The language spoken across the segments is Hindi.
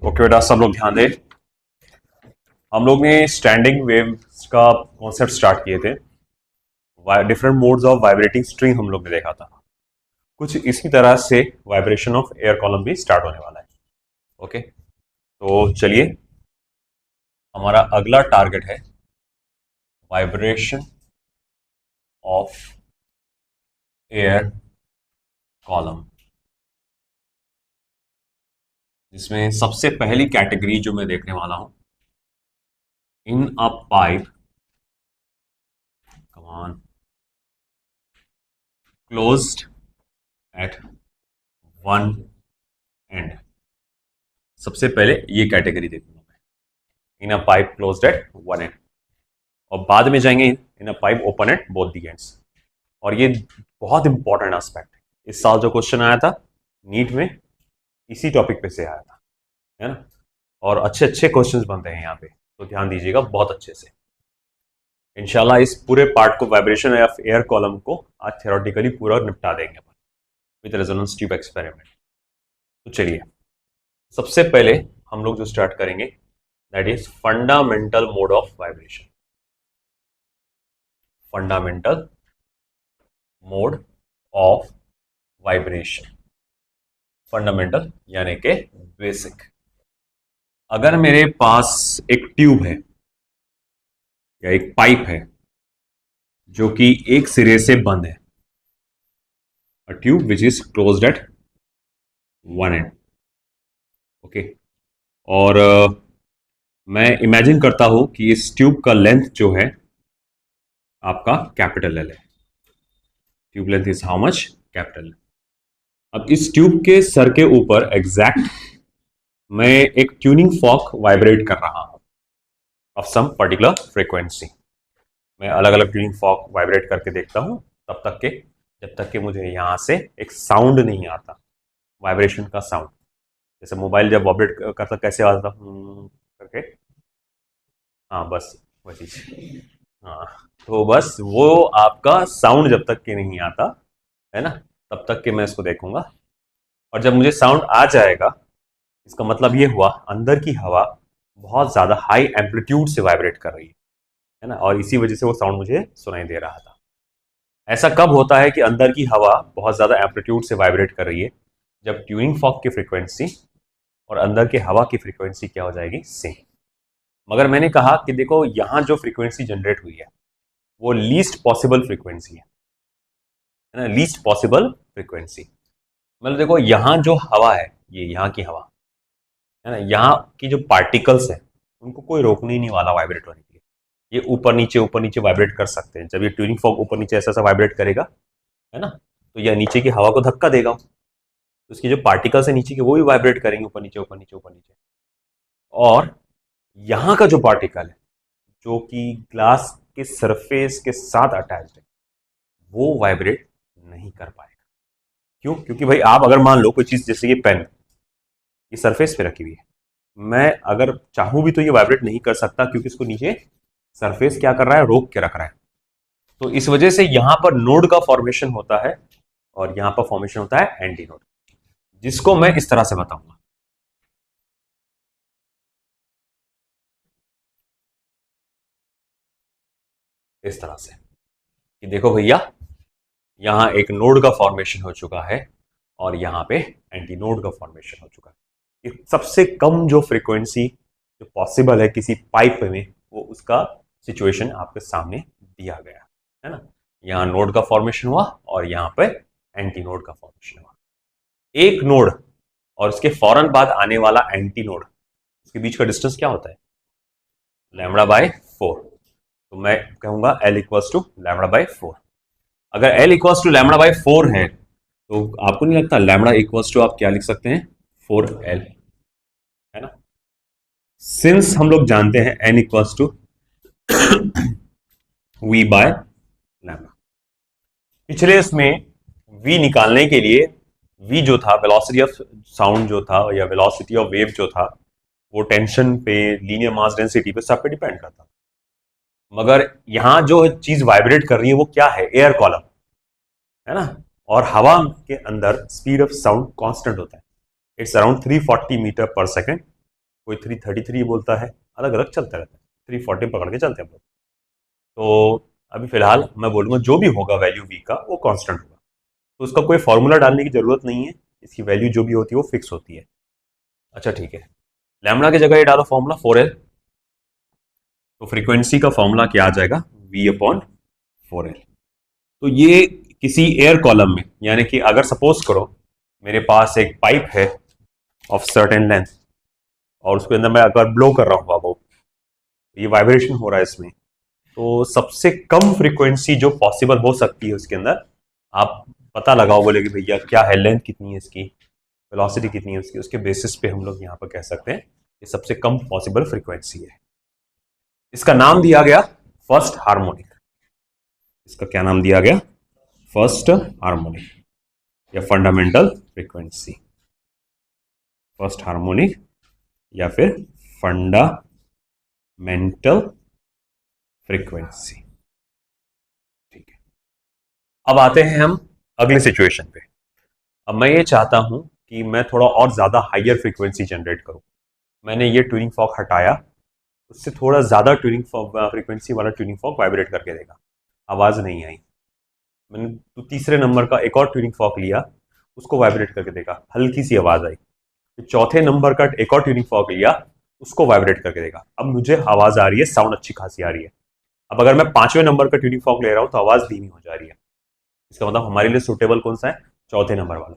ओके बेटा, सब लोग ध्यान दें। हम लोग ने स्टैंडिंग वेव्स का कॉन्सेप्ट स्टार्ट किए थे। Different modes of vibrating string हम लोग ने देखा था। कुछ इसी तरह से वाइब्रेशन ऑफ एयर कॉलम भी स्टार्ट होने वाला है। ओके, तो चलिए, हमारा अगला टारगेट है वाइब्रेशन ऑफ एयर कॉलम, जिसमें सबसे पहली कैटेगरी जो मैं देखने वाला हूं, in a pipe common closed at one end. सबसे पहले ये कैटेगरी देखूंगा मैं, in a pipe closed at one end, और बाद में जाएंगे in a pipe open at both the ends. और ये बहुत इंपॉर्टेंट एस्पेक्ट है। इस साल जो क्वेश्चन आया था नीट में, इसी टॉपिक पे से आया था, है ना। और अच्छे अच्छे क्वेश्चंस बनते हैं यहाँ पे, तो ध्यान दीजिएगा बहुत अच्छे से। इंशाल्लाह इस पूरे पार्ट को, वाइब्रेशन ऑफ एयर कॉलम को, आज थ्योरेटिकली पूरा निपटा देंगे अपन विद रेजोनेंस ट्यूब एक्सपेरिमेंट। तो चलिए, सबसे पहले हम लोग जो स्टार्ट करेंगे that is fundamental mode of vibration. Fundamental mode of vibration, fundamental यानी कि बेसिक। अगर मेरे पास एक ट्यूब है या एक पाइप है जो कि एक सिरे से बंद है, a tube which is closed at one and, okay. और मैं इमेजिन करता हूं कि इस ट्यूब का लेंथ जो है आपका कैपिटल एल है। Tube length is how much? Capital. अब इस ट्यूब के सर के ऊपर एग्जैक्ट मैं एक ट्यूनिंग फॉर्क वाइब्रेट कर रहा हूं ऑफ सम पर्टिकुलर फ्रीक्वेंसी। मैं अलग अलग ट्यूनिंग फॉर्क वाइब्रेट करके देखता हूं तब तक के, जब तक कि मुझे यहां से एक साउंड नहीं आता, वाइब्रेशन का साउंड। जैसे मोबाइल जब वाइब्रेट करता कैसे आता करके, हाँ बस वही चीज। हाँ, तो बस वो आपका साउंड जब तक कि नहीं आता है ना, तब तक कि मैं इसको देखूंगा। और जब मुझे साउंड आ जाएगा, इसका मतलब ये हुआ अंदर की हवा बहुत ज्यादा हाई एम्पलीट्यूड से वाइब्रेट कर रही है ना, और इसी वजह से वो साउंड मुझे सुनाई दे रहा था। ऐसा कब होता है कि अंदर की हवा बहुत ज्यादा एम्पलीट्यूड से वाइब्रेट कर रही है? जब ट्यूनिंग फॉर्क की फ्रीक्वेंसी और अंदर के हवा की फ्रीक्वेंसी क्या हो जाएगी? सेम। मगर मैंने कहा कि देखो, यहां जो फ्रीक्वेंसी जनरेट हुई है वो लीस्ट पॉसिबल फ्रीक्वेंसी है ना, लीस्ट पॉसिबल फ्रीक्वेंसी। मतलब देखो, यहां जो हवा है, ये यहां की हवा है ना, यहाँ की जो पार्टिकल्स हैं उनको कोई रोकने ही नहीं वाला वाइब्रेट होने के लिए। ये ऊपर नीचे वाइब्रेट कर सकते हैं। जब ये ट्यूनिंग फॉर्क ऊपर नीचे ऐसा ऐसा वाइब्रेट करेगा, है ना, तो यह नीचे की हवा को धक्का देगा, तो इसकी जो पार्टिकल्स है नीचे के वो भी वाइब्रेट करेंगे ऊपर नीचे ऊपर नीचे ऊपर नीचे। और यहाँ का जो पार्टिकल है जो कि ग्लास के सरफेस के साथ अटैच्ड है, वो वाइब्रेट नहीं कर पाएगा। क्यों? क्योंकि भाई आप अगर मान लो कोई चीज, जैसे ये पेन, ये सरफेस पे रखी हुई है, मैं अगर चाहूं भी तो ये वाइब्रेट नहीं कर सकता, क्योंकि इसको नीचे सरफेस क्या कर रहा है? रोक के रख रहा है। तो इस वजह से यहां पर नोड का फॉर्मेशन होता है और यहां पर फॉर्मेशन होता है एंटी नोड, जिसको मैं इस तरह से बताऊंगा। इस तरह से कि देखो भैया, यहां एक नोड का फॉर्मेशन हो चुका है और यहां पे एंटी नोड का फॉर्मेशन हो चुका है। सबसे कम जो फ्रीक्वेंसी जो पॉसिबल है किसी पाइप में, वो उसका सिचुएशन आपके सामने दिया गया है ना। यहाँ नोड का फॉर्मेशन हुआ और यहाँ पे एंटी नोड का फॉर्मेशन हुआ। एक नोड और उसके फौरन बाद आने वाला एंटी नोड, उसके बीच का डिस्टेंस क्या होता है? Lambda by 4। तो मैं कहूंगा L equals to lambda by 4। अगर L equals to lambda by 4 है, तो आपको नहीं लगता लैम्बडा इक्वल्स टू आप क्या लिख सकते हैं? 4L, है ना। सिंस हम लोग जानते हैं N equals to V by lambda, पिछले इसमें V निकालने के लिए, V जो था वेलोसिटी ऑफ साउंड जो था, या वेलोसिटी ऑफ वेव जो था, वो टेंशन पे, लीनियर मास डेंसिटी पे, सब पे डिपेंड करता। मगर यहां जो चीज वाइब्रेट कर रही है वो क्या है? एयर कॉलम, है ना। और हवा के अंदर स्पीड ऑफ साउंड कांस्टेंट होता है, इट्स अराउंड 340 मीटर पर सेकेंड, कोई 333 बोलता है, अलग अलग चलता रहता है, 340 पकड़ के चलते हैं हम लोग। तो अभी फिलहाल मैं बोलूँगा जो भी होगा वैल्यू v का वो कांस्टेंट होगा, तो उसका कोई फॉर्मूला डालने की जरूरत नहीं है, इसकी वैल्यू जो भी होती है वो फिक्स होती है। अच्छा ठीक है, लैम्बडा की जगह ये डालो फॉर्मूला 4l, तो फ्रीक्वेंसी का फॉर्मूला क्या आ जाएगा, v/4l। तो ये किसी एयर कॉलम में, यानी कि अगर सपोज करो मेरे पास एक पाइप है ऑफ सर्टेन लेंथ और उसके अंदर मैं अगर ब्लो कर रहा हूँ बाबू, ये वाइब्रेशन हो रहा है इसमें, तो सबसे कम फ्रीक्वेंसी जो पॉसिबल हो सकती है उसके अंदर आप पता लगाओ, बोले कि भैया क्या है, लेंथ कितनी है इसकी, वेलोसिटी कितनी है उसकी, उसके बेसिस पे हम लोग यहाँ पर कह सकते हैं ये सबसे कम पॉसिबल फ्रीक्वेंसी है। इसका नाम दिया गया फर्स्ट हार्मोनिक। इसका क्या नाम दिया गया, फर्स्ट हार्मोनिक या फंडामेंटल फ्रीक्वेंसी, फर्स्ट हार्मोनिक या फिर फंडामेंटल फ्रीक्वेंसी। ठीक है, अब आते हैं हम अगले सिचुएशन पे। अब मैं ये चाहता हूं कि मैं थोड़ा और ज्यादा हायर फ्रीक्वेंसी जनरेट करूं। मैंने ये ट्यूनिंग फॉर्क हटाया, उससे थोड़ा ज्यादा ट्यूनिंग फ्रीक्वेंसी वाला ट्यूनिंग फॉर्क वाइब्रेट करके देगा, आवाज नहीं आई। मैंने तो तीसरे नंबर का एक और ट्यूनिंग फॉर्क लिया, उसको वाइब्रेट करके देखा, हल्की सी आवाज आई। फिर चौथे नंबर का एक और ट्यूनिंग फॉर्क लिया, उसको वाइब्रेट करके देखा, अब मुझे आवाज आ रही है, साउंड अच्छी खासी आ रही है। अब अगर मैं 5वें नंबर का ट्यूनिंग फॉर्क ले रहा हूं तो आवाज धीमी हो जा रही है। इसका मतलब हमारे लिए सुटेबल कौन सा है, चौथे नंबर वाला,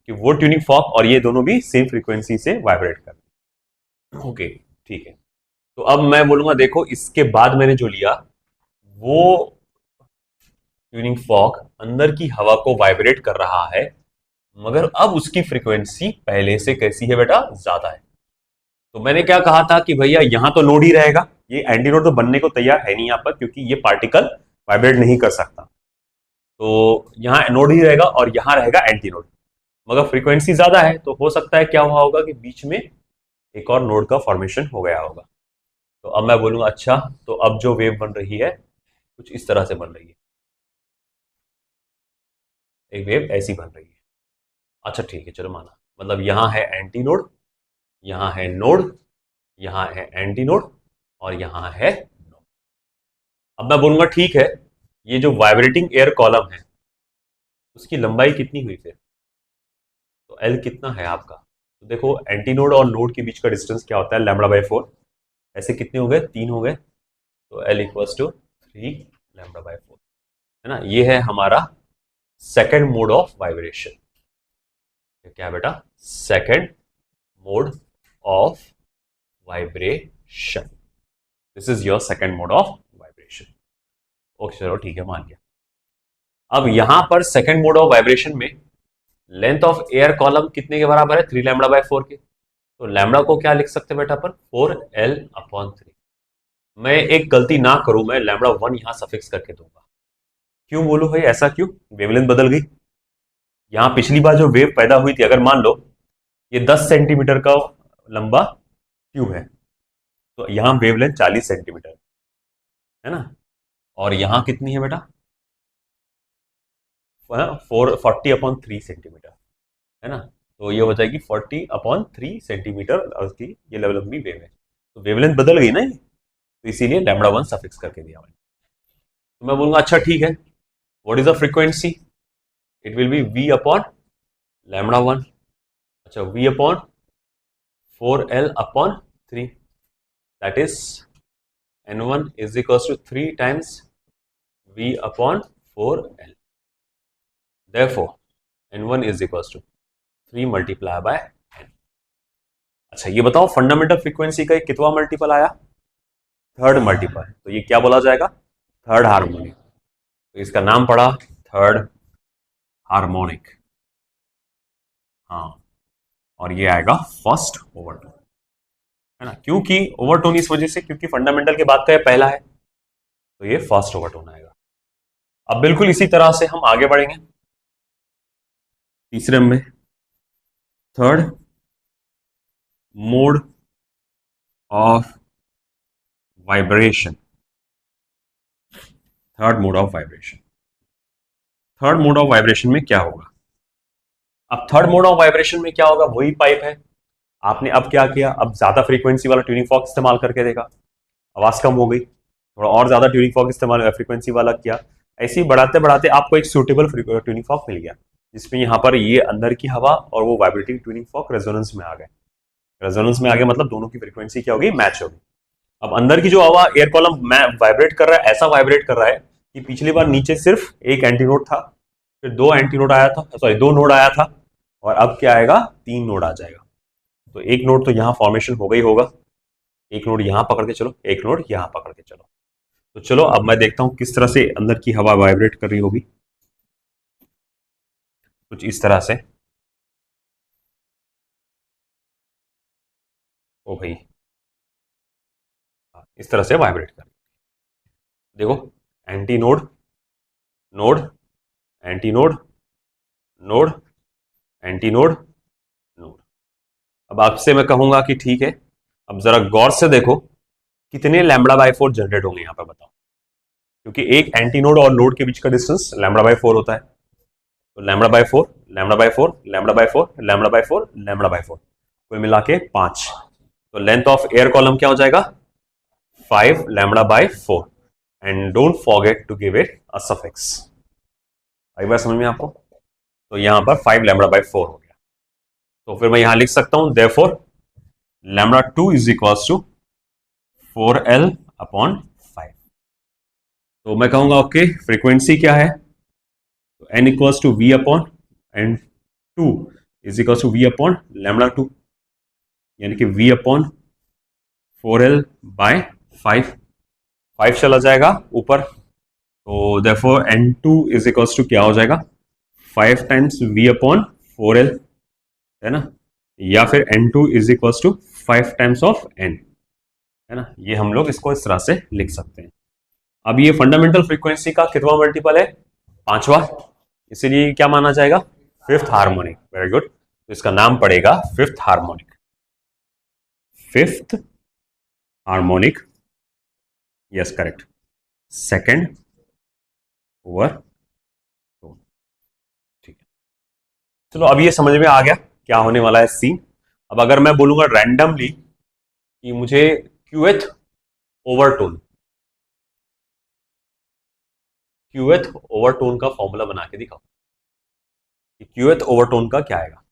कि वो ट्यूनिंग फॉर्क और ये दोनों भी सेम फ्रीक्वेंसी से वाइब्रेट कर। ओके ठीक है, तो अब मैं बोलूंगा देखो इसके बाद मैंने जो लिया वो ट्यूनिंग फॉर्क अंदर की हवा को वाइब्रेट कर रहा है, मगर अब उसकी फ्रीक्वेंसी पहले से कैसी है बेटा, ज्यादा है। तो मैंने क्या कहा था कि भैया यहां तो नोड ही रहेगा, ये एंटी नोड तो बनने को तैयार है नहीं यहां पर, क्योंकि ये पार्टिकल वाइब्रेट नहीं कर सकता, तो यहां नोड ही रहेगा और यहां रहेगा एंटी नोड, मगर फ्रीक्वेंसी ज्यादा है, तो हो सकता है क्या हुआ होगा कि बीच में एक और नोड का फॉर्मेशन हो गया होगा। तो अब मैं बोलूंगा अच्छा, तो अब जो वेव बन रही है कुछ इस तरह से बन रही है, एक वेव ऐसी बन रही है। अच्छा ठीक है, चलो माना, मतलब यहां है एंटी नोड, यहां है नोड, यहां है एंटी नोड और यहां है नोड। अब मैं बोलूंगा ठीक है, ये जो वाइब्रेटिंग एयर कॉलम है उसकी लंबाई कितनी हुई फिर, तो एल कितना है आपका, तो देखो एंटी नोड और नोड के बीच का डिस्टेंस क्या होता है, λ/4, ऐसे कितने हो गए, 3 हो गए, तो एल इक्वल्स टू 3 λ/4, है ना। ये है हमारा सेकेंड मोड ऑफ वाइब्रेशन। क्या बेटा, second mode of vibration, this is your second mode of vibration. Okay चलो ठीक है, मान लिया। अब यहां पर सेकेंड मोड ऑफ वाइब्रेशन में लेंथ ऑफ एयर कॉलम कितने के बराबर है, 3 λ/4 के, तो लैम्बडा को क्या लिख सकते हैं बेटा अपन, 4l/3। मैं एक गलती ना करूं, मैं λ1 यहां सफिक्स करके दूंगा। क्यों बोलूं भाई, ऐसा क्यों, वेवलेंथ बदल गई। यहां पिछली बार जो वेव पैदा हुई थी, अगर मान लो ये 10 सेंटीमीटर का लंबा ट्यूब है, तो यहां वेवलेंथ 40 सेंटीमीटर है ना, और यहां कितनी है बेटा, 40/3 सेंटीमीटर, है ना, तो ये हो जाएगी 40/3 सेंटीमीटर की ये लंबी वेव है, तो वेवलेंथ बदल गई ना ये, तो इसीलिए λ1 सफिक्स करके दिया मैंने। तो मैं बोलूंगा अच्छा ठीक है, what is the frequency, it will B v/λ1। अच्छा v/4l/3, that is n1 is equals to 3 times v/4l, therefore n1 is equals to 3 multiplied by n। अच्छा ये बताओ फंडामेंटल फ्रीक्वेंसी का कितवा मल्टीपल आया, थर्ड मल्टीपल, तो ये क्या बोला जाएगा, थर्ड हार्मोनिक, तो इसका नाम पड़ा थर्ड हार्मोनिक। हाँ, और ये आएगा फर्स्ट ओवरटोन, है ना, क्योंकि ओवरटोन इस वजह से क्योंकि फंडामेंटल के बाद का ये पहला है, तो ये फर्स्ट ओवरटोन आएगा। अब बिल्कुल इसी तरह से हम आगे बढ़ेंगे तीसरे में, third mode of vibration, third mode of vibration. Third mode of vibration में क्या होगा, अब थर्ड मोड ऑफ वाइब्रेशन में क्या होगा, वही पाइप है, आपने अब क्या किया, अब ज्यादा फ्रीक्वेंसी वाला ट्यूनिंग फॉर्क इस्तेमाल करके देखा, आवाज कम हो गई, थोड़ा और ज्यादा ट्यूनिंग फॉर्क इस्तेमाल फ्रीक्वेंसी वाला किया, ऐसे ही बढ़ाते बढ़ाते आपको एक सूटेबल ट्यूनिंग फॉर्क मिल गया, जिसमें यहाँ पर ये अंदर की हवा और वो वाइब्रेटिंग ट्यूनिंग फॉर्क रेजोनेंस में आ गए। रेजोनेंस में आ गया मतलब दोनों की फ्रीक्वेंसी क्या होगी, मैच होगी। अब अंदर की जो हवा एयर कॉलम वाइब्रेट कर रहा है, ऐसा वाइब्रेट कर रहा है कि पिछली बार नीचे सिर्फ एक एंटीनोड था, फिर दो एंटीनोड आया था, सॉरी दो नोड आया था, और अब क्या आएगा, तीन नोड आ जाएगा। तो एक नोड तो यहां फॉर्मेशन हो गई होगा, एक नोड यहां पकड़ के चलो, एक नोड यहां पकड़ के चलो। तो चलो अब मैं देखता हूं किस तरह से अंदर की हवा वाइब्रेट कर रही होगी, कुछ इस तरह से। ओ भाई, इस तरह से वाइब्रेट कर, देखो, anti node, node, anti node, node, anti node, node. अब आपसे मैं कहूंगा कि ठीक है, अब जरा गौर से देखो कितने लैम्बडा बाय 4 जनरेट होंगे, यहां पर बताओ, क्योंकि एक एंटी नोड और नोड के बीच का डिस्टेंस लैम्बडा बाय 4 होता है। तो lambda by 4, lambda by 4, lambda by 4, lambda by 4, lambda by 4, कुल मिला के 5। तो लेंथ ऑफ एयर कॉलम क्या हो जाएगा, 5 lambda by 4, and don't forget to give it a suffix. आई बात समझ में आपको? तो यहां पर 5 लैम्बडा बाय 4 हो गया। तो फिर मैं यहां लिख सकता हूं therefore lambda 2 is equals to 4L upon 5। तो मैं कहूंगा ओके, फ्रीक्वेंसी क्या है, तो n equals to v upon end 2 is equals to v upon lambda 2, यानी कि v अपॉन 4L बाय 5, 5 चला जाएगा ऊपर, तो therefore n2 is equals to क्या हो जाएगा, 5 टाइम्स v अपॉन 4L, है ना, या फिर n2 is equals to 5 times of n, है ना। ये हम लोग इसको इस तरह से लिख सकते हैं। अब ये फंडामेंटल फ्रीक्वेंसी का कितवा मल्टीपल है, पांचवा, इसीलिए क्या माना जाएगा, फिफ्थ हार्मोनिक। वेरी गुड, तो इसका नाम पड़ेगा fifth harmonic, fifth harmonic, yes correct, second over tone. ठीक है, चलो अब ये समझ में आ गया क्या होने वाला है सीन। अब अगर मैं बोलूंगा रैंडमली कि मुझे क्यूएथ ओवरटोन, क्यूएथ ओवरटोन का फॉर्मूला बना के दिखाओ कि क्यूएथ ओवरटोन का क्या आएगा।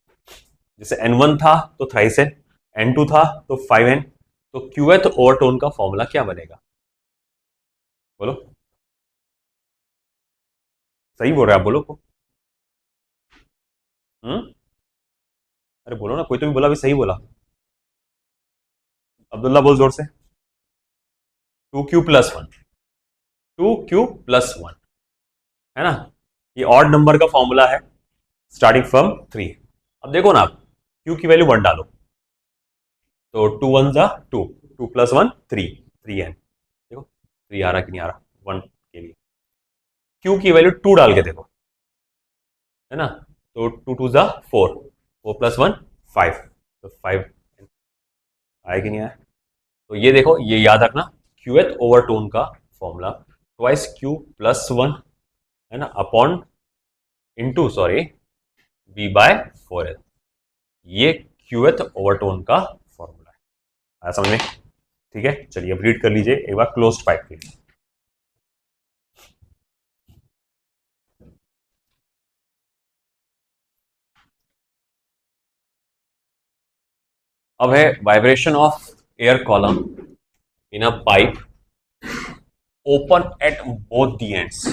जैसे n1 था तो थ्राइस n, n2 था तो 5n, तो क्यूएथ ओवरटोन का फॉर्मूला क्या बनेगा, बोलो, सही बोल रहे आप, बोलो को। अरे बोलो ना, कोई तो भी बोला, भी सही बोला, अब्दुल्ला बोल जोर से। 2q+1, 2q+1, है ना, ये ऑड नंबर का फॉर्मूला है स्टार्टिंग फ्रॉम 3। अब देखो ना आप, q की वैल्यू 1 डालो, तो 2 1 जा 2, 2+1 3, 3n, देखो 3 आ रहा कि नहीं आ रहा 1 के लिए। q की वैल्यू 2 डाल के देखो, है ना, तो 2 2 जा 4, 4+1 5, तो 5 आया कि नहीं आया। तो ये देखो, ये याद रखना, क्यूएथ ओवरटोन का फॉर्मूला ट्वाइस q+1, है ना, upon into sorry v by 4l, ये क्यूएथ ओवरटोन का फॉर्मूला है। आया समझ में? ठीक है, चलिए अब रीड कर लीजिए एक बार क्लोज्ड पाइप के लिए। अब है vibration of air column in a pipe open at both the ends,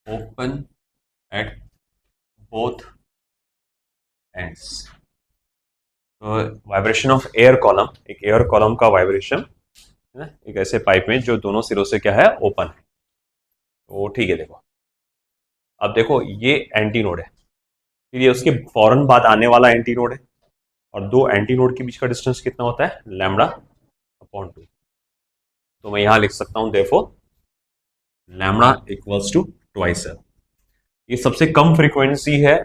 open at both ends. तो वाइब्रेशन ऑफ एयर कॉलम, एक एयर कॉलम का वाइब्रेशन है ना, एक ऐसे पाइप में जो दोनों सिरों से क्या है, ओपन है। तो ठीक है, देखो, अब देखो ये एंटी नोड है, फिर ये उसके फौरन बाद आने वाला एंटी नोड है, और दो एंटी नोड के बीच का डिस्टेंस कितना होता है, लैम्बडा अपॉन 2। तो मैं यहां लिख सकता हूं therefore lambda equals to twice L. ये सबसे कम फ्रीक्वेंसी है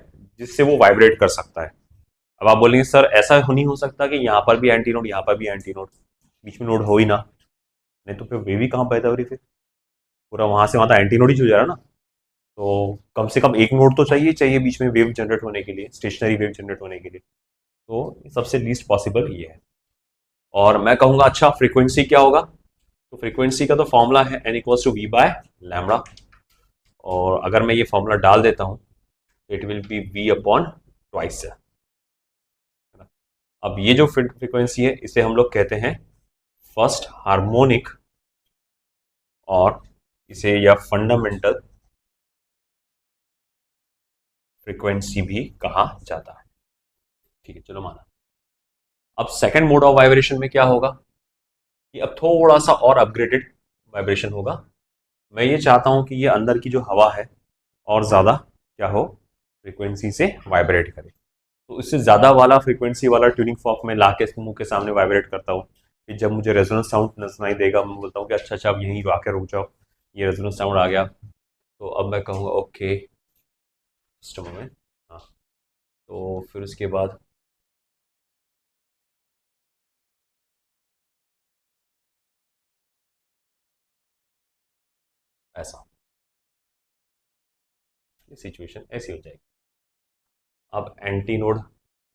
जिससे वो वाइब्रेट कर सकता है। अब आप बोलेंगे सर ऐसा नहीं हो सकता कि यहाँ पर भी एंटी नोड, यहाँ पर भी एंटी नोड, बीच में नोड हो ही ना, नहीं तो फिर वे भी कहाँ पैदा हो रही, फिर पूरा वहां से वहां एंटी नोड ही हो जा रहा ना। तो कम से कम एक नोड तो चाहिए चाहिए बीच में वेव जनरेट होने के लिए, स्टेशनरी वेव जनरेट होने के लिए। तो सबसे लीस्ट पॉसिबल ये है। और मैं कहूंगा अच्छा फ्रीक्वेंसी क्या होगा, तो फ्रीक्वेंसी का तो फॉर्मूला है n equals to V by lambda. और अगर मैं ये फॉर्मूला डाल देता हूं, it will be V upon twice. अब ये जो फ्रीक्वेंसी है इसे हम लोग कहते हैं फर्स्ट हार्मोनिक, और इसे या फंडामेंटल फ्रीक्वेंसी भी कहा जाता है। ठीक है, चलो माना। अब सेकंड मोड ऑफ वाइब्रेशन में क्या होगा, कि अब थोड़ा सा और अपग्रेडेड वाइब्रेशन होगा। मैं ये चाहता हूं कि ये अंदर की जो हवा है और ज़्यादा क्या हो, फ्रीक्वेंसी से वाइब्रेट करे। तो इससे ज़्यादा वाला फ्रीक्वेंसी वाला ट्यूनिंग फॉर्क में ला के मुंह के सामने वाइब्रेट करता हूँ। कि जब मुझे रेजोनेंस साउंड सुनाई देगा, मैं बोलता हूँ कि अच्छा अच्छा अब यहीं आके रुक जाओ, ये रेजोनेंस साउंड आ गया। तो अब मैं कहूँगा ओके सिस्टम में, हाँ। तो फिर उसके बाद ऐसा, ये सिचुएशन ऐसी हो जाएगी। अब anti node,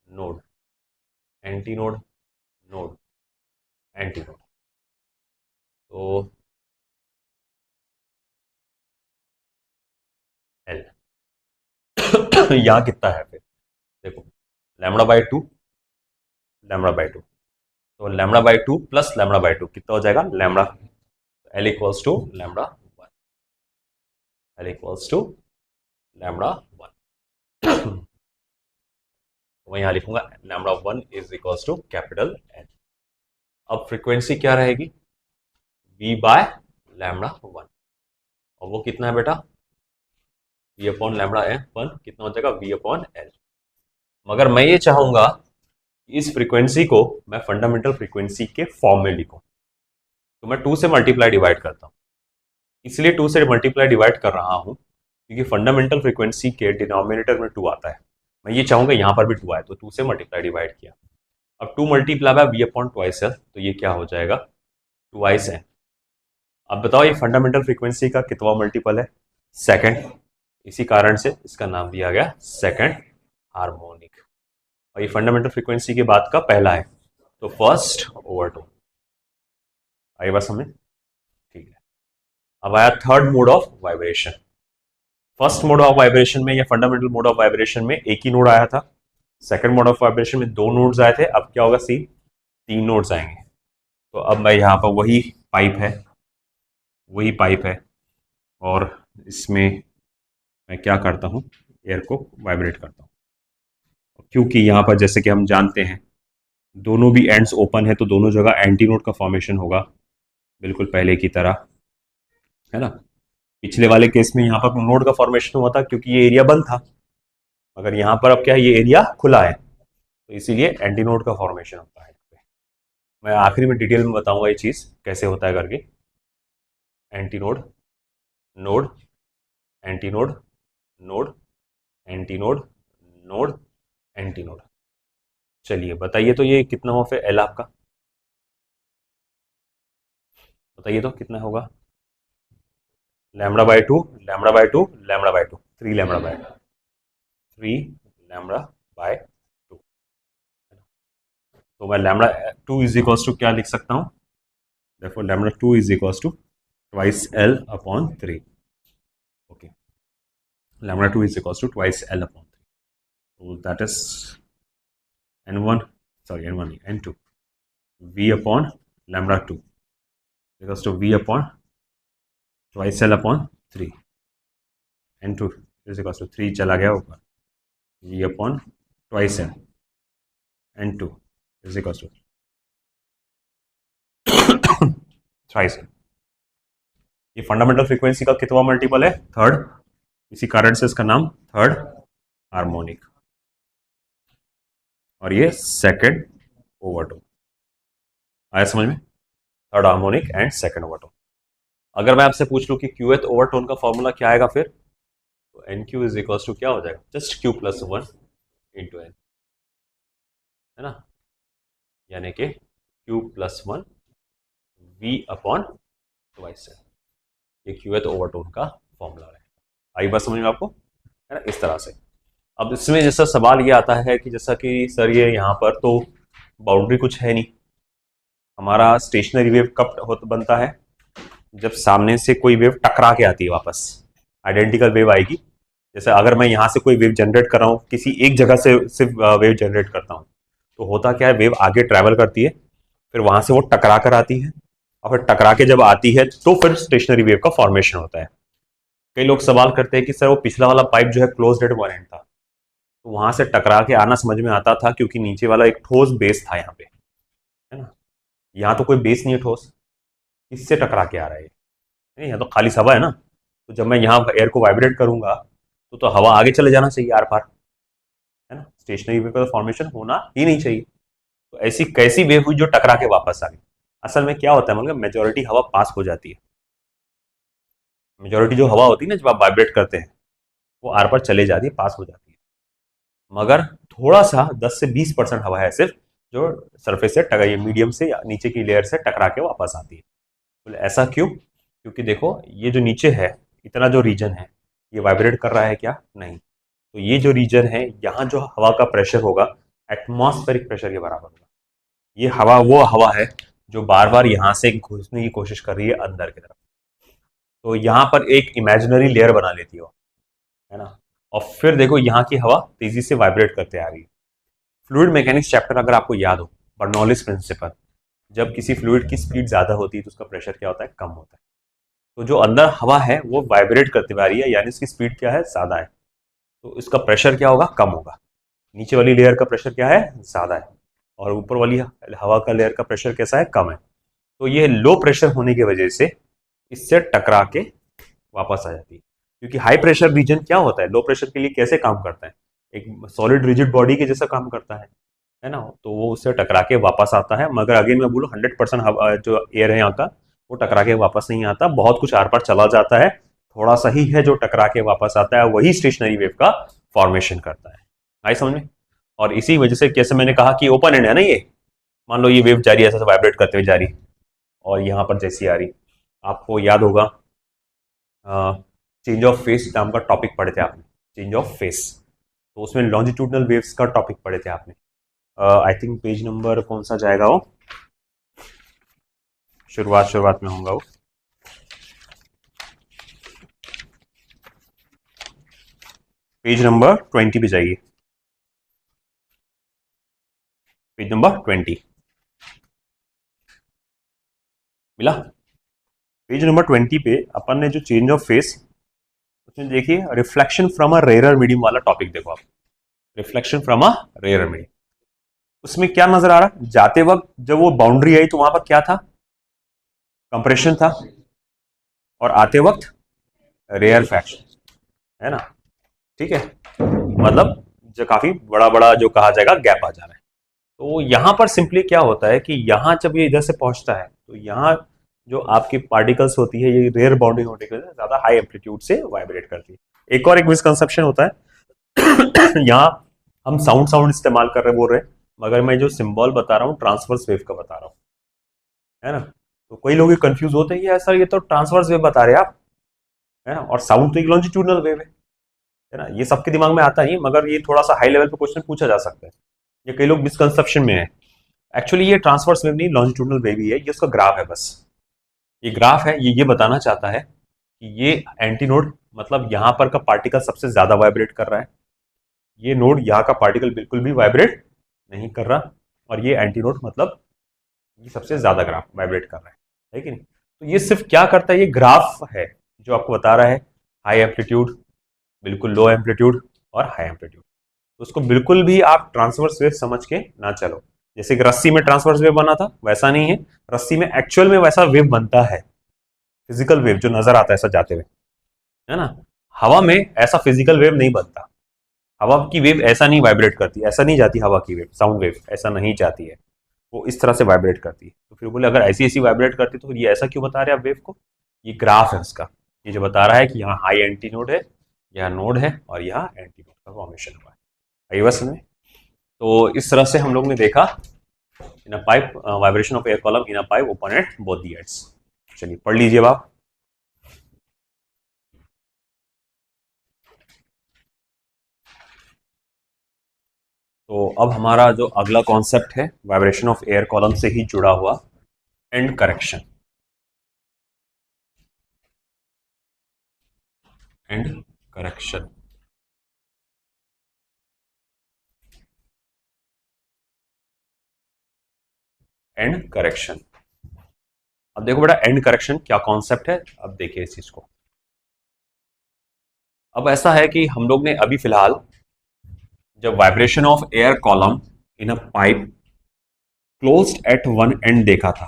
node, anti node, node, anti node. तो एल यहाँ कितना है फिर, देखो lambda by two, lambda by two. तो lambda by two plus lambda by two कितना हो जाएगा, lambda. L equals to lambda one, L equals to lambda one. मैं यहाँ लिखूंगा lambda one is equals to capital N. अब फ्रीक्वेंसी क्या रहेगी, वी बाय लैम्बडा वन। और वो कितना है बेटा, V upon lambda N one कितना हो जाएगा, वी अपॉन एल। मगर मैं ये चाहूंगा कि इस फ्रीक्वेंसी को मैं फंडामेंटल फ्रीक्वेंसी के फॉर्म में लिखूं। तो मैं टू से मल्टीप्लाई डिवाइड करता हूँ। इसलिए टू से मल्टीप्लाई डिवाइड कर रहा हूँ क्योंकि फंडामेंटल फ्रीक्वेंसी के डिनोमिनेटर में टू आता है। मैं ये चाहूंगा यहाँ पर भी टू आए, तो टू से मल्टीप्लाई डिवाइड किया। अब two multiply by V upon twice है, तो ये क्या हो जाएगा, ट्वाइस है। अब बताओ ये फंडामेंटल फ्रीक्वेंसी का कितवा मल्टीपल है, सेकंड। इसी कारण से इसका नाम दिया गया सेकंड हार्मोनिक। और ये फंडामेंटल फ्रीक्वेंसी के बाद का पहला है, तो फर्स्ट ओवर टू। आई बात समझ, ठीक है। अब आया third mode of vibration. First mode of vibration में या फंडामेंटल मोड ऑफ वाइब्रेशन में एक ही नोड आया था। सेकंड मोड ऑफ वाइब्रेशन में दो नोड्स आए थे। अब क्या होगा, सी तीन नोड्स आएंगे। तो अब मैं यहाँ पर वही पाइप है, वही पाइप है, और इसमें मैं क्या करता हूँ, एयर को वाइब्रेट करता हूँ। क्योंकि यहाँ पर जैसे कि हम जानते हैं दोनों भी एंड्स ओपन है, तो दोनों जगह एंटी नोड का फॉर्मेशन होगा, बिल्कुल पहले की तरह, है ना। पिछले वाले केस में यहाँ पर नोड का फॉर्मेशन हुआ था क्योंकि ये एरिया बंद था, मगर यहाँ पर अब क्या है, ये एरिया खुला है, तो इसीलिए एंटी नोड का फॉर्मेशन होता है। मैं आखिरी में डिटेल में बताऊंगा ये चीज़ कैसे होता है करके। Anti node, node, anti node, node, anti node, node, anti node. चलिए बताइए तो ये कितना हुआ फिर एल आपका, बताइए तो कितना होगा, lambda by two, lambda by two, lambda by two, three lambda by two, three lambda by two. तो मैं lambda two is equals to क्या लिख सकता हूँ, therefore lambda 2 is equals to twice L upon 3. Okay, lambda 2 is equals to twice L upon 3. So that is n1, sorry n1 n2, V upon lambda 2 equals to V upon twice L upon 3. n2 is equals to 3 चला गया ऊपर, V upon twice L, n2 is equals to thrice L. ये फंडामेंटल फ्रीक्वेंसी का कितवा मल्टीपल है, थर्ड। इसी कारण से इसका नाम थर्ड हार्मोनिक, और ये सेकंड ओवरटोन। आया समझ में, third harmonic and second overtone. अगर मैं आपसे पूछ लूं कि क्यूएथ ओवरटोन का फॉर्मूला क्या आएगा फिर, तो N Q is equals to क्या हो जाएगा, just Q plus one into N, है ना, यानी कि Q plus one V upon twice N. ये क्यूएथ ओवरटोन का फॉर्मूला है। आई बात समझ में आपको, है ना, इस तरह से। अब इसमें जैसा सवाल ये आता है कि जैसा कि सर ये यहाँ पर तो बाउंड्री कुछ है नहीं, हमारा स्टेशनरी वेव कब बनता है, जब सामने से कोई वेव टकरा के आती है वापस, आइडेंटिकल वेव आएगी। जैसे अगर मैं यहाँ से कोई वेव जनरेट कर रहा हूँ, किसी एक जगह से सिर्फ वेव जनरेट करता हूँ, तो होता क्या है, वेव आगे ट्रैवल करती है, फिर वहां से वो टकरा कर आती है, और फिर टकरा के जब आती है तो फिर स्टेशनरी वेव का फॉर्मेशन होता है। कई लोग सवाल करते हैं कि सर वो पिछला वाला पाइप जो है क्लोज्ड एट वन एंड था, तो वहां से टकरा के आना समझ में आता था क्योंकि नीचे वाला एक ठोस बेस था यहाँ पे, है ना। यहाँ तो कोई बेस नहीं है ठोस, इससे टकरा के आ रहा है नहीं, यहाँ तो खाली हवा है ना, तो जब मैं यहाँ एयर को वाइब्रेट करूंगा तो हवा आगे चले जाना चाहिए आर पार, है ना, स्टेशनरी वेव का फॉर्मेशन होना ही नहीं चाहिए। तो ऐसी कैसी वेव हुई जो टकरा के वापस आ गई। असल में क्या होता है, मतलब मेजोरिटी हवा पास हो जाती है, मेजोरिटी जो हवा होती है ना जब आप वाइब्रेट करते हैं वो आर पार चले जाती है, पास हो जाती है, मगर थोड़ा सा 10 से 20% हवा है सिर्फ जो सरफेस से टकरा, ये मीडियम से या नीचे की लेयर से टकरा के वापस आती है। बोले ऐसा क्यों, क्योंकि देखो ये जो नीचे है, इतना जो रीजन है ये वाइब्रेट कर रहा है क्या, नहीं, तो ये जो रीजन है यहाँ जो हवा का प्रेशर होगा एटमॉस्फेरिक प्रेशर के बराबर होगा। ये हवा वो हवा है जो बार बार यहाँ से घुसने की कोशिश कर रही है अंदर की तरफ, तो यहाँ पर एक इमेजिनरी लेयर बना लेती है ना, और फिर देखो यहाँ की हवा तेजी से वाइब्रेट करते आ रही है। फ्लूइड मैकेनिक्स चैप्टर अगर आपको याद हो, बर्नौलिस प्रिंसिपल, जब किसी फ्लूइड की स्पीड ज्यादा होती है तो उसका प्रेशर क्या होता है, कम होता है। तो जो अंदर हवा है वो वाइब्रेट करते हुए आ रही है, यानी इसकी स्पीड क्या है, ज्यादा है, तो इसका प्रेशर क्या होगा, कम होगा। नीचे वाली लेयर का प्रेशर क्या है, ज्यादा है, और ऊपर वाली हवा का लेयर का प्रेशर कैसा है, कम है। तो ये लो प्रेशर होने की वजह से इससे टकरा के वापस आ जाती है। क्योंकि हाई प्रेशर रीजन क्या होता है, लो प्रेशर के लिए कैसे काम करता है, एक सॉलिड रिजिड बॉडी के जैसा काम करता है ना, तो वो उससे टकरा के वापस आता है। मगर अगेन मैं बोलूँ 100% जो एयर है यहाँ का वो टकरा के वापस नहीं आता, बहुत कुछ आर पार चला जाता है, थोड़ा सा ही है जो टकरा के वापस आता है, वही स्टेशनरी वेव का फॉर्मेशन करता है। आई समझ में। और इसी वजह से कैसे मैंने कहा कि ओपन एंड है ना, ये मान लो ये वेव जारी ऐसा वाइब्रेट करते हुए जारी, और यहाँ पर जैसी आ रही, आपको याद होगा चेंज ऑफ फेस नाम का टॉपिक पढ़े थे आपने, चेंज ऑफ फेस, तो उसमें लॉन्जिट्यूडनल वेव्स का टॉपिक पढ़े थे आपने। आई थिंक पेज नंबर कौन सा जाएगा वो, शुरुआत में होगा वो, पेज नंबर 20 पे जाइए, पेज नंबर 20 मिला। पेज नंबर 20 पे अपन ने जो चेंज ऑफ फेस, उसमें देखिए reflection from a rare medium वाला टॉपिक देखो आप, reflection from a rare medium, उसमें क्या नजर आ रहा, जाते वक्त जब वो बाउंड्री आई तो वहां पर क्या था, कंप्रेशन था, और आते वक्त रेयर फ्रैक्शन, है ना, ठीक है, मतलब जो काफी बड़ा बड़ा जो कहा जाएगा गैप आ जा रहा है। तो यहां पर सिंपली क्या होता है कि यहां जब ये इधर से पहुंचता है तो यहाँ जो आपकी पार्टिकल्स होती है ये रेयर बाउंड्री होने की वजह से ज्यादा हाई एम्पलीट्यूड से वाइब्रेट करती है। एक और एक मिसकंसेप्शन होता है यहाँ हम साउंड इस्तेमाल कर रहे बोल रहे हैं, मगर मैं जो सिंबल बता रहा हूँ ट्रांसवर्स वेव का बता रहा हूँ, है ना, तो कई लोग कंफ्यूज होते हैं कि सर ये तो ट्रांसवर्स वेव बता रहे हैं आप, है ना, और साउंड तो एक लॉन्जिट्यूडनल वेव है ना, ये सबके दिमाग में आता नहीं, मगर ये थोड़ा सा हाई लेवल पे क्वेश्चन पूछा जा सकता है, ये कई लोग मिसकंसेप्शन में है। एक्चुअली ये ट्रांसवर्स वेव नहीं, लॉन्जिट्यूडनल वेव ही है, ये उसका ग्राफ है बस, ये ग्राफ है, ये बताना चाहता है कि ये एंटी नोड, मतलब यहाँ पर का पार्टिकल सबसे ज्यादा वाइब्रेट कर रहा है, ये नोड यहाँ का पार्टिकल बिल्कुल भी वाइब्रेट नहीं कर रहा, और ये एंटी नोड मतलब ये सबसे ज्यादा ग्राफ वाइब्रेट कर रहा है कि नहीं। तो ये सिर्फ क्या करता है, ये ग्राफ है जो आपको बता रहा है हाई एम्पलीट्यूड, बिल्कुल लो एम्पलीट्यूड और हाई एम्पलीट्यूड, तो उसको बिल्कुल भी आप ट्रांसवर्स वेव समझ के ना चलो, जैसे कि रस्सी में ट्रांसवर्स वेव बना था वैसा नहीं है, रस्सी में एक्चुअल में वैसा वेव बनता है, फिजिकल वेव जो नजर आता है ऐसा जाते हुए, है ना। हवा में ऐसा फिजिकल वेव नहीं बनता, हवा की वेव ऐसा नहीं वाइब्रेट करती, ऐसा नहीं जाती हवा की वेव, साउंड वेव ऐसा नहीं जाती है, वो इस तरह से वाइब्रेट करती है। तो फिर बोले अगर ऐसी ऐसी वाइब्रेट करती तो ये ऐसा क्यों बता रहे हैं आप वेव को, ये ग्राफ है उसका, ये जो बता रहा है कि यहाँ हाई एंटी नोड है, यहाँ नोड है, और यहाँ एंटी नोड का फॉर्मेशन हुआ है। आई बस में, तो इस तरह से हम लोग ने देखा in a pipe vibration of air column in a pipe open at both the ends. चलिए पढ़ लीजिए आप। तो अब हमारा जो अगला कॉन्सेप्ट है वाइब्रेशन ऑफ एयर कॉलम से ही जुड़ा हुआ, and correction. End correction. End correction. अब देखो बेटा, एंड करेक्शन क्या कॉन्सेप्ट है, अब देखिए इस चीज को। अब ऐसा है कि हम लोग ने अभी फिलहाल जब vibration of air column in a pipe closed at one and देखा था,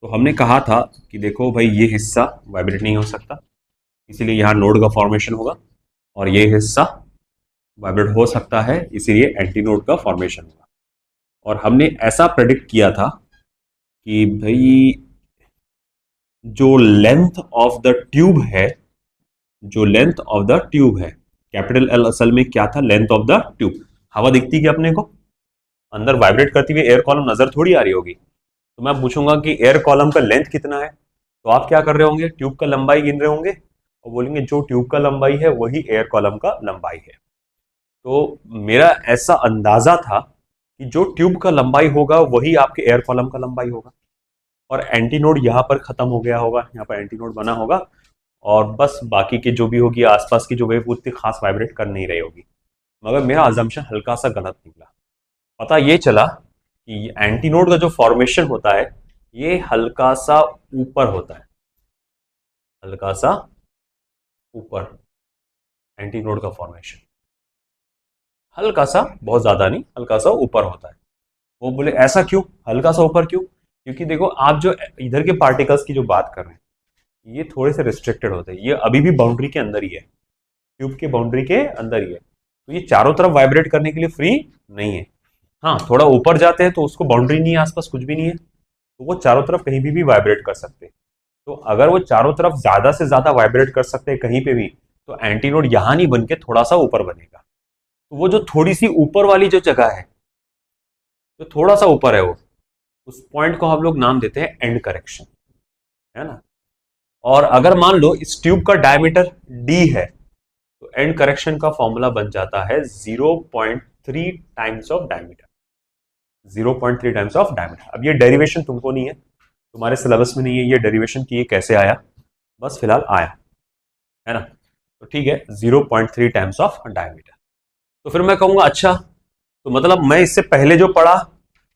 तो हमने कहा था कि देखो भाई ये हिस्सा वाइब्रेट नहीं हो सकता, इसीलिए यहां नोड का फॉर्मेशन होगा, और ये हिस्सा वाइब्रेट हो सकता है, इसीलिए एंटी नोड का फॉर्मेशन होगा। और हमने ऐसा प्रेडिक्ट किया था कि भाई जो लेंथ ऑफ द ट्यूब है, जो लेंथ ऑफ द ट्यूब है, कैपिटल एल असल में क्या था, लेंथ ऑफ द ट्यूब। हवा दिखती है अपने को, अंदर वाइब्रेट करती हुई एयर कॉलम नजर थोड़ी आ रही होगी, तो मैं पूछूंगा कि एयर कॉलम का लेंथ कितना है, तो आप क्या कर रहे होंगे, ट्यूब का लंबाई गिन रहे होंगे और बोलेंगे जो ट्यूब का लंबाई है वही एयर कॉलम का लंबाई है। तो मेरा ऐसा अंदाजा था कि जो ट्यूब का लंबाई होगा वही आपके एयर कॉलम का लंबाई होगा, और एंटी नोड यहां पर खत्म हो गया होगा, यहाँ पर एंटी नोड बना होगा, और बस बाकी की जो भी होगी आसपास की जो वेव उतनी खास वाइब्रेट कर नहीं रही होगी। मगर मेरा अजम्पशन हल्का सा गलत निकला। पता ये चला कि एंटी नोड का जो फॉर्मेशन होता है ये हल्का सा ऊपर होता है, हल्का सा ऊपर एंटी नोड का फॉर्मेशन, हल्का सा, बहुत ज्यादा नहीं, हल्का सा ऊपर होता है। वो बोले ऐसा क्यों, हल्का सा ऊपर क्यों, क्योंकि देखो आप जो इधर के पार्टिकल्स की जो बात कर रहे हैं ये थोड़े से रिस्ट्रिक्टेड होते हैं, ये अभी भी बाउंड्री के अंदर ही है, ट्यूब के बाउंड्री के अंदर ही है, तो ये चारों तरफ वाइब्रेट करने के लिए फ्री नहीं है। हाँ, थोड़ा ऊपर जाते हैं तो उसको बाउंड्री नहीं है, आसपास कुछ भी नहीं है, तो वो चारों तरफ कहीं भी वाइब्रेट कर सकते हैं। तो अगर वो चारों तरफ ज्यादा से ज्यादा वाइब्रेट कर सकते हैं कहीं पे भी, तो एंटीनोड यहां नहीं बन के थोड़ा सा ऊपर बनेगा। तो वो जो थोड़ी सी ऊपर वाली जो जगह है, जो थोड़ा सा ऊपर है, वो उस पॉइंट को हम लोग नाम देते हैं एंड करेक्शन, है ना। और अगर मान लो इस ट्यूब का डायमीटर डी है, तो एंड करेक्शन का फॉर्मूला बन जाता है 0.3 times of diameter, 0.3 times of diameter. अब ये डेरिवेशन तुमको नहीं है, तुम्हारे सिलेबस में नहीं है ये डेरिवेशन की ये कैसे आया, बस फिलहाल आया, है ना। तो ठीक है, 0.3 टाइम्स ऑफ डायमीटर। तो फिर मैं कहूंगा अच्छा, तो मतलब मैं इससे पहले जो पढ़ा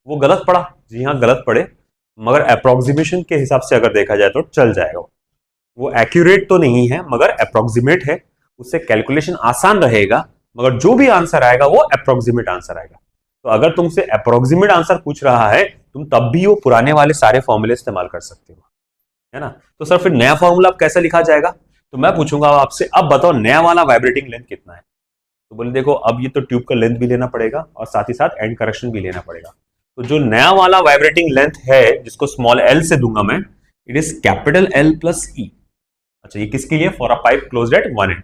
वो गलत पढ़ा, जी हाँ गलत पढ़े, मगर अप्रोक्सीमेशन के हिसाब से अगर देखा जाए तो चल जाएगा। वो एक्यूरेट तो नहीं है मगर अप्रोक्सीमेट है, उससे कैलकुलेशन आसान रहेगा, मगर जो भी आंसर आएगा वो अप्रोक्सीमेट आंसर आएगा। तो अगर तुमसे अप्रोक्सीमेट आंसर पूछ रहा है, तुम तब भी वो पुराने वाले सारे फॉर्मूले इस्तेमाल कर सकते हो, है ना। तो सर फिर नया फॉर्मूला अब कैसे लिखा जाएगा, तो मैं पूछूंगा आपसे, अब बताओ नया वाला वाइब्रेटिंग लेंथ कितना है। तो बोले देखो अब ये तो ट्यूब का लेंथ भी लेना पड़ेगा और साथ ही साथ एंड करेक्शन भी लेना पड़ेगा। तो जो नया वाला वाइब्रेटिंग लेंथ है जिसको स्मॉल एल से दूंगा मैं, it is capital L plus E. अच्छा, ये किसके लिए, for a pipe closed at one end.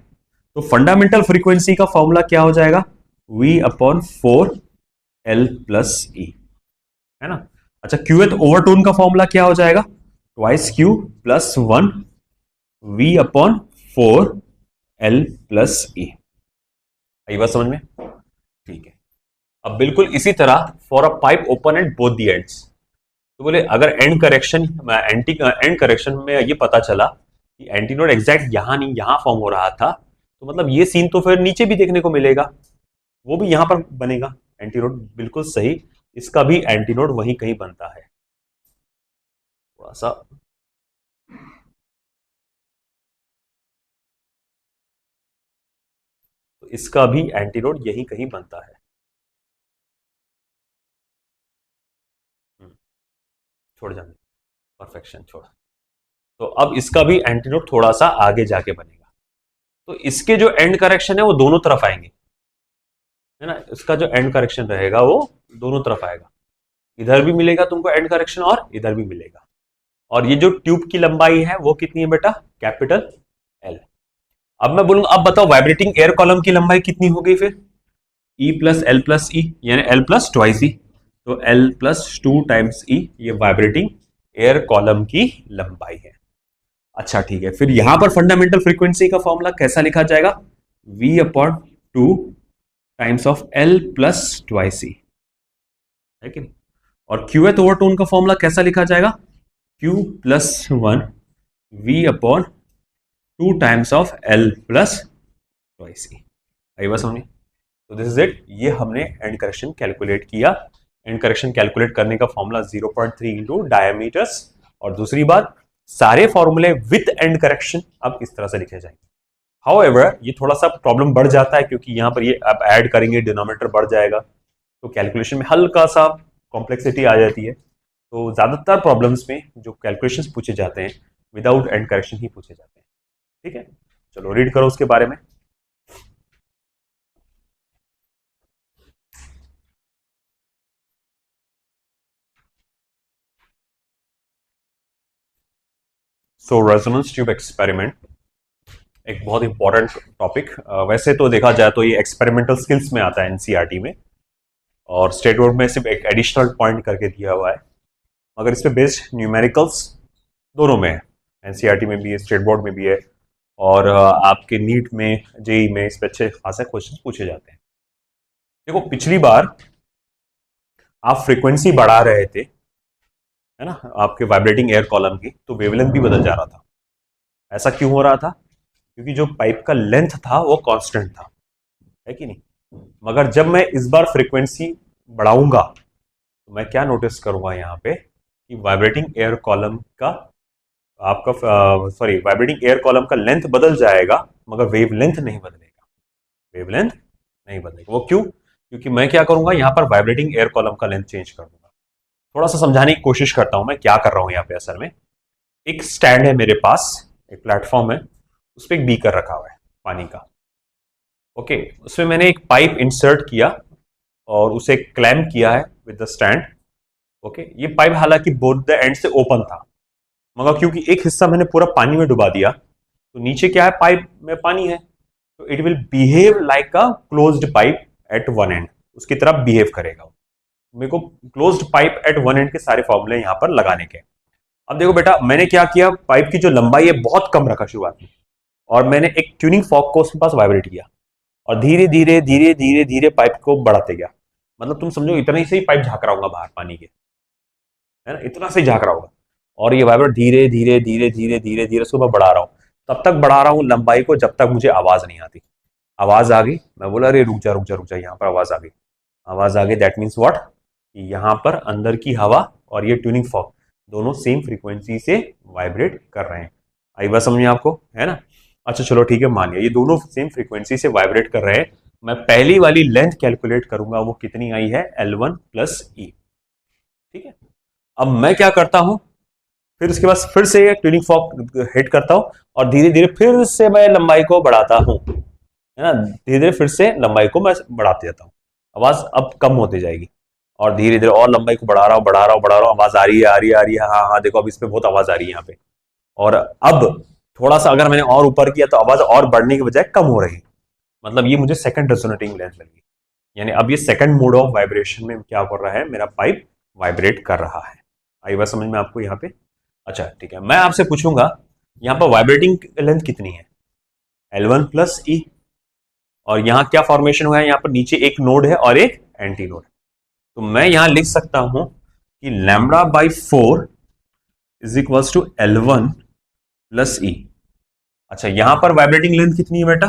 तो फंडामेंटल फ्रीक्वेंसी का फॉर्मूला क्या हो जाएगा, V अपॉन 4L प्लस ई, है ना। अच्छा, क्यूएथ ओवरटोन का फॉर्मूला क्या हो जाएगा, twice Q plus 1 V upon 4L plus E. आई बात समझ में, ठीक है। अब बिल्कुल इसी तरह for a pipe open at both the ends, तो बोले अगर एंड करेक्शन एंड करेक्शन में ये पता चला कि एंटीनोड एग्जैक्ट यहां नहीं यहां फॉर्म हो रहा था, तो मतलब ये सीन तो फिर नीचे भी देखने को मिलेगा, वो भी यहां पर बनेगा एंटीनोड, बिल्कुल सही, इसका भी एंटीनोड वहीं कहीं बनता है। थोड़ा सा तो इसका भी एंटीनोड यहीं कहीं बनता है। छोड़ जाने, परफेक्शन छोड़ा। तो अब इसका भी एंटीनोड थोड़ा सा आगे जाके बनेगा, तो इसके जो एंड करेक्शन है वो दोनों तरफ आएंगे, है ना। इसका जो एंड करेक्शन रहेगा वो दोनों तरफ आएगा, इधर भी मिलेगा तुमको एंड करेक्शन और इधर भी मिलेगा। और ये जो ट्यूब की लंबाई है वो कितनी है बेटा, कैपिटल एल। अब मैं बोलूंगा अब बताओ वाइब्रेटिंग एयर कॉलम की लंबाई कितनी हो गई फिर, ई प्लस एल प्लस ई, यानी एल प्लस ट्वाइस ई, तो एल प्लस 2 टाइम्स ई, ये वाइब्रेटिंग एयर कॉलम की लंबाई है। अच्छा ठीक है, फिर यहां पर फंडामेंटल फ्रीक्वेंसी का फॉर्मूला कैसा लिखा जाएगा, V upon 2 times of L plus twice E, है कि नहीं? और क्यूएथ ओवरटोन का फॉर्मूला कैसा लिखा जाएगा? Q plus one V upon two times of L plus twice E. आई बात समझ? तो दिस इज इट। ये हमने एंड करेक्शन कैलकुलेट किया। एंड करेक्शन कैलकुलेट करने का फॉर्मूला 0.3 इंटू डायमीटर्स। और दूसरी बात, सारे फॉर्मूले विथ एंड करेक्शन अब इस तरह से लिखे जाएंगे। हाउएवर ये थोड़ा सा प्रॉब्लम बढ़ जाता है क्योंकि यहां पर ये आप ऐड करेंगे, डिनोमिनेटर बढ़ जाएगा, तो कैलकुलेशन में हल्का सा कॉम्प्लेक्सिटी आ जाती है। तो ज्यादातर प्रॉब्लम्स में जो कैलकुलेशंस पूछे जाते हैं विदाउट एंड करेक्शन ही पूछे जाते हैं। ठीक है, चलो रीड करो उसके बारे में। सो रेजोनेंस ट्यूब एक्सपेरिमेंट एक बहुत इंपॉर्टेंट टॉपिक। वैसे तो देखा जाए तो ये एक्सपेरिमेंटल स्किल्स में आता है एनसीईआरटी में, और स्टेट बोर्ड में सिर्फ एक एडिशनल पॉइंट करके दिया हुआ है, मगर इस पे बेस्ड न्यूमेरिकल्स दोनों में है। एनसीईआरटी में भी है, स्टेट बोर्ड में भी है, और आपके नीट में, जेई में इस पे अच्छे खासे क्वेश्चन पूछे जाते हैं। देखो पिछली बार आप फ्रीक्वेंसी बढ़ा रहे थे, है ना, आपके वाइब्रेटिंग एयर कॉलम की, तो वेवलेंथ भी बदल जा रहा था। ऐसा क्यों हो रहा था? क्योंकि जो पाइप का लेंथ था वो कांस्टेंट था, है कि नहीं? मगर जब मैं इस बार फ्रीक्वेंसी बढ़ाऊंगा तो मैं क्या नोटिस करूंगा यहाँ पे कि वाइब्रेटिंग एयर कॉलम का आपका सॉरी वाइब्रेटिंग एयर कॉलम का लेंथ बदल जाएगा, मगर वेव लेंथ नहीं बदलेगा। वेव लेंथ नहीं बदलेगा। वो क्यों? क्योंकि मैं क्या करूंगा, यहाँ पर वाइब्रेटिंग एयर कॉलम का लेंथ चेंज कर दूंगा। थोड़ा सा समझाने की कोशिश करता हूं मैं क्या कर रहा हूं यहाँ पे। असल में एक स्टैंड है मेरे पास, एक प्लेटफॉर्म है, उस पर एक बीकर रखा हुआ है पानी का। ओके, उसमें मैंने एक पाइप इंसर्ट किया और उसे क्लैम्प किया है विद द स्टैंड। ओके, ये पाइप हालांकि बोथ द एंड से ओपन था, मगर क्योंकि एक हिस्सा मैंने पूरा पानी में डुबा दिया, तो नीचे क्या है, पाइप में पानी है, तो it will behave like a closed pipe at one end, उसकी तरह बिहेव करेगा। मेरे को closed pipe at one end के सारे फॉर्मूले यहां पर लगाने के। अब देखो बेटा, मैंने क्या किया, पाइप की जो लंबाई है बहुत कम रखा शुरुआत में, और मैंने एक ट्यूनिंग फॉर्क को उसके पास वाइब्रेट किया, और धीरे धीरे धीरे धीरे धीरे पाइप को बढ़ाते गया। मतलब तुम समझो इतना ही से ही पाइप झाँक रहा होगा बाहर पानी के, है ना, इतना से ही झाँक रहा होगा, और ये वाइब्रेट धीरे धीरे धीरे धीरे धीरे धीरे उसको मैं बढ़ा रहा हूँ। तब तक बढ़ा रहा हूँ लंबाई को जब तक मुझे आवाज नहीं आती। आवाज आ गई, मैं बोला अरे रुक जा रुक जा रुक जा, यहाँ पर आवाज आ गई। आवाज आ गई, दैट मीन्स व्हाट, यहाँ पर अंदर की हवा और ये ट्यूनिंग फॉर्क दोनों सेम फ्रीक्वेंसी से वाइब्रेट कर रहे हैं। आई बात समझ में आपको, है ना? अच्छा चलो ठीक है, मान लिया ये दोनों सेम फ्रीक्वेंसी से वाइब्रेट कर रहे हैं। मैं पहली वाली लेंथ कैलकुलेट करूंगा, वो कितनी आई है, L1 प्लस ई। ठीक है, अब मैं क्या करता हूं, फिर उसके बाद फिर से ट्यूनिंग फॉर्क हिट करता हूं, और धीरे धीरे फिर से मैं लंबाई को बढ़ाता हूं, है ना, धीरे धीरे फिर से लंबाई को मैं बढ़ाते जाता हूँ। आवाज अब कम होती जाएगी, और धीरे धीरे और लंबाई को बढ़ा रहा हूँ बढ़ा रहा हूँ बढ़ा रहा हूँ, आवाज आ रही है आ रही है आ रही है, हाँ हाँ देखो अब इस पे बहुत आवाज आ रही है यहाँ पे। और अब थोड़ा सा अगर मैंने और ऊपर किया तो आवाज और बढ़ने के बजाय कम हो रही, मतलब ये मुझे सेकंड रेजोनेटिंग लेंथ लगी। यानी अब ये सेकंड मोड ऑफ वाइब्रेशन में क्या कर रहा है, मेरा पाइप वाइब्रेट कर रहा है। आई बात समझ में आपको यहाँ पे? अच्छा ठीक है, मैं आपसे पूछूंगा यहाँ पर वाइब्रेटिंग लेंथ कितनी है, L1 प्लस ई, और यहाँ क्या फॉर्मेशन हुआ है, यहाँ पर नीचे एक नोड है और एक एंटी नोड है। तो मैं यहां लिख सकता हूं कि lambda by 4 is equals to L1 plus E. अच्छा, यहां पर वाइब्रेटिंग लेंथ कितनी है बेटा,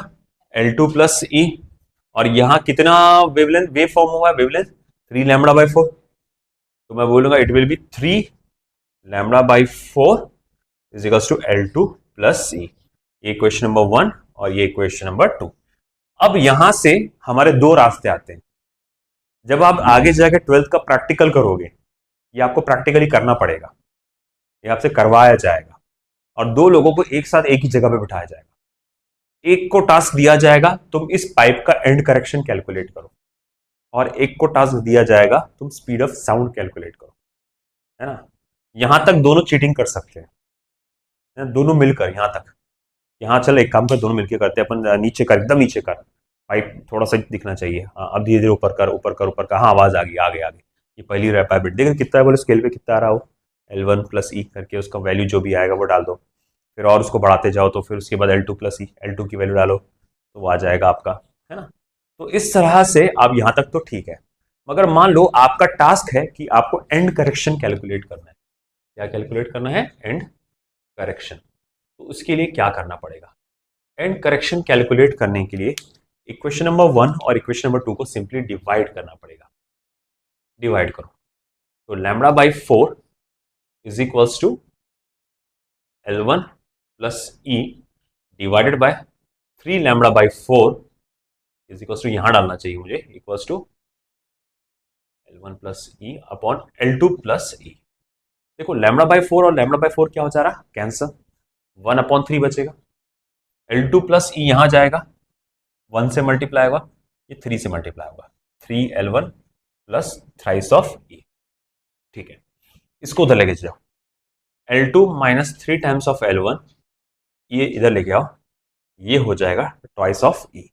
L2 प्लस ई, और यहां कितना वेवलेंथ, वेव फॉर्म हुआ है, वेवलेंथ 3 लैम्बडा बाई 4। तो मैं बोलूंगा it will be 3 lambda by 4 is equals to L2 plus E. ये क्वेश्चन नंबर 1 और ये क्वेश्चन नंबर 2। अब यहां से हमारे दो रास्ते आते हैं। जब आप आगे जाकर 12th का प्रैक्टिकल करोगे, ये आपको प्रैक्टिकली करना पड़ेगा, ये आपसे करवाया जाएगा, और दो लोगों को एक साथ एक ही जगह पे बिठाया जाएगा। एक को टास्क दिया जाएगा तुम इस पाइप का एंड करेक्शन कैलकुलेट करो, और एक को टास्क दिया जाएगा तुम स्पीड ऑफ साउंड कैलकुलेट करो, है ना। यहां तक दोनों चीटिंग कर सकते हैं, है ना? दोनों मिलकर यहां तक, यहाँ चल एक काम कर, दोनों मिलकर करते हैं अपन, नीचे कर, एकदम नीचे कर, पाइप थोड़ा सा दिखना चाहिए। हाँ, अब धीरे धीरे ऊपर कर ऊपर कर ऊपर कर, हाँ आवाज आ गई, आगे आगे। ये पहली रैप है, देख कितना है, बोले स्केल पे कितना आ रहा हो, L1 प्लस ई करके उसका वैल्यू जो भी आएगा वो डाल दो, फिर और उसको बढ़ाते जाओ, तो फिर उसके बाद L2 प्लस ई, L2 की वैल्यू डालो, तो वो आ जाएगा आपका, है ना। तो इस तरह से आप यहां तक तो ठीक है, मगर मान लो आपका टास्क है कि आपको एंड करेक्शन कैलकुलेट करना है। क्या कैलकुलेट करना है? And correction. तो उसके लिए क्या करना पड़ेगा? एंड करेक्शन कैलकुलेट करने के लिए इक्वेशन नंबर 1 और इक्वेशन नंबर 2 को सिंपली डिवाइड करना पड़ेगा। डिवाइड करो तो lambda by 4 is equals to L1 plus E divided by 3 lambda by 4 is equals to, यहां डालना चाहिए मुझे, equals to L1 plus E upon L2 plus E. देखो लैम्बडा बाई 4 और लैम्बडा बाई 4 क्या हो जा रहा? कैंसर। 1 अपॉन 3 बचेगा। L2 प्लस ई यहां जाएगा, 1 से मल्टीप्लाई होगा, ये 3 से मल्टीप्लाई होगा, 3L1 प्लस थ्राइस ऑफ ई। ठीक है, इसको उधर लेके जाओ, L2 minus 3 times of L1, ये इधर लेके आओ, ये हो जाएगा twice of E.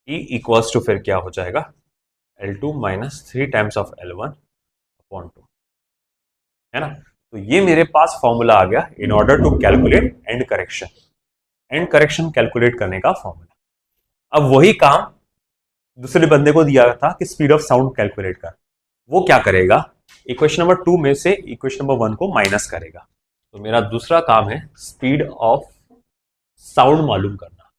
E equals to फिर क्या हो जाएगा? L2 minus 3 times of L1 upon 2, है ना। तो ये मेरे पास फॉर्मूला आ गया in order to calculate end correction. End correction calculate करने का फॉर्मूला। अब वही काम दूसरे बंदे को दिया था कि स्पीड ऑफ साउंड कैलकुलेट कर। वो क्या करेगा? इक्वेशन नंबर 2 में से इक्वेशन नंबर 1 को माइनस करेगा। तो मेरा दूसरा काम है स्पीड ऑफ साउंड मालूम करना,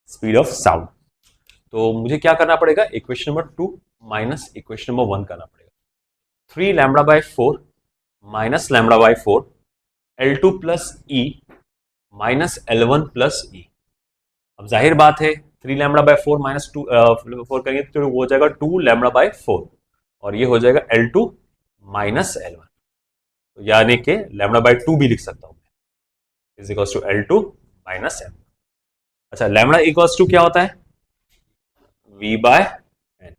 स्पीड ऑफ साउंड। तो मुझे क्या करना पड़ेगा? Equation number 2 minus equation number 1 करना पड़ेगा। 3 lambda by 4 minus lambda by 4 L2 plus E minus L1 plus E. अब जाहिर बात है 3 लैम्बडा बाई 4 माइनस 2 4 करेंगे तो वो हो जाएगा 2 लैम्बडा बाई 4 और ये हो जाएगा L2 माइनस L1। तो यानी कि लैम्बडा बाई 2 भी लिख सकता हूं मैं, is equals to L2 minus L1। अच्छा, लैम्बडा इक्वल्स टू क्या होता है? V by N।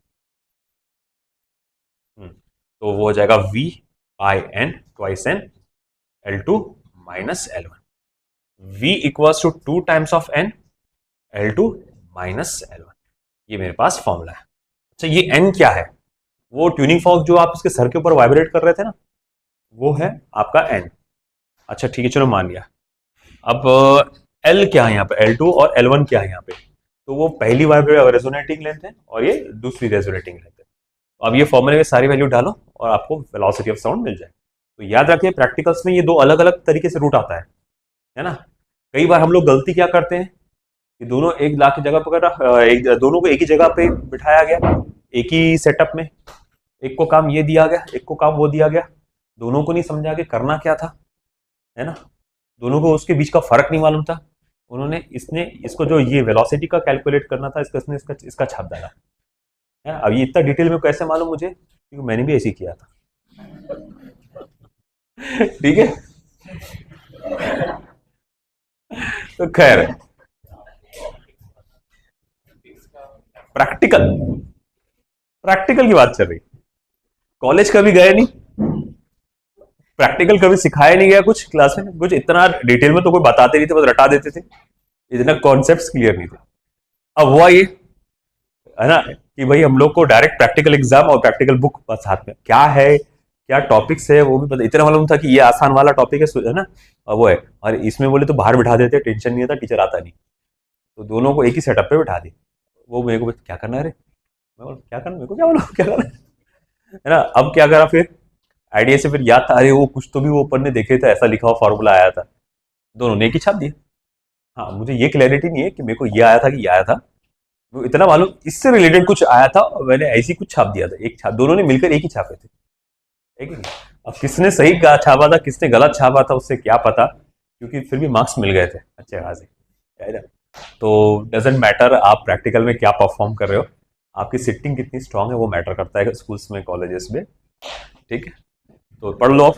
तो वो हो जाएगा V by N twice N L2 minus L1। V equals to 2 times of N L2 minus L1। ये मेरे पास फॉर्मूला है। अच्छा, ये N क्या है? वो ट्यूनिंग फॉर्क जो आप इसके सर के ऊपर वाइब्रेट कर रहे थे ना, वो है आपका N। अच्छा ठीक है, चलो मान लिया। अब L क्या है यहाँ पे? L2 और L1 क्या है यहाँ पे? तो वो पहली रेजोनेटिंग लेंथ है और ये दूसरी रेजोनेटिंग लेंथ है। अब ये फॉर्मूले में सारी वैल्यू डालो और आपको वेलोसिटी ऑफ साउंड मिल जाए। तो याद रखिए प्रैक्टिकल्स में ये दो अलग अलग तरीके से रूट आता है ना। कई बार हम लोग गलती क्या करते हैं कि दोनों एक ला की जगह पर दोनों को एक ही जगह पे बिठाया गया, एक ही सेटअप में, एक को काम ये दिया गया, एक को काम वो दिया गया, दोनों को नहीं समझा कि करना क्या था, है ना। दोनों को उसके बीच का फर्क नहीं मालूम था। उन्होंने इसको जो ये वेलोसिटी का कैलकुलेट करना था, इसका छाप डाला है। अब ये इतना डिटेल में कैसे मालूम मुझे? क्योंकि मैंने भी ऐसे ही किया था। ठीक है, तो खैर प्रैक्टिकल की बात चल रही। कॉलेज कभी गए नहीं, प्रैक्टिकल कभी सिखाया नहीं गया कुछ क्लास में, कुछ इतना डिटेल में तो कोई बताते नहीं थे, बस रटा देते थे, इतना कॉन्सेप्ट्स क्लियर नहीं थे। अब हुआ ये है ना कि भाई हम लोग को डायरेक्ट प्रैक्टिकल एग्जाम और प्रैक्टिकल बुक बस हाथ में, क्या है क्या टॉपिक्स है वो भी पता। इतना मालूम था कि ये आसान वाला टॉपिक है ना, और वो है, और इसमें बोले तो बाहर बिठा देते, टेंशन नहीं था, टीचर आता नहीं, तो दोनों को एक ही सेटअप पे बिठा दी। वो मेरे को क्या करना है रे, मैं बोला क्या करना, मेरे को क्या बोला क्या करना है ना। अब क्या करा फिर, आइडिया से फिर याद था, अरे वो कुछ तो भी वो ऊपर ने देखे थे, ऐसा लिखा हुआ फॉर्मूला आया था, दोनों ने एक ही छाप दिया। हाँ, मुझे ये क्लैरिटी नहीं है कि मेरे को ये आया था कि ये आया था, वो इतना मालूम इससे रिलेटेड कुछ आया था, मैंने ऐसी कुछ छाप दिया था, एक छाप, दोनों ने मिलकर एक ही छापे थे, ठीक है। अब किसने सही छापा था किसने गलत छापा था उससे क्या पता, क्योंकि फिर भी मार्क्स मिल गए थे अच्छे खासे, है ना। तो डजेंट मैटर आप प्रैक्टिकल में क्या परफॉर्म कर रहे हो, आपकी सिटिंग कितनी स्ट्रांग है वो मैटर करता है स्कूल्स में, कॉलेजेस में, ठीक है। तो पढ़ लो आप।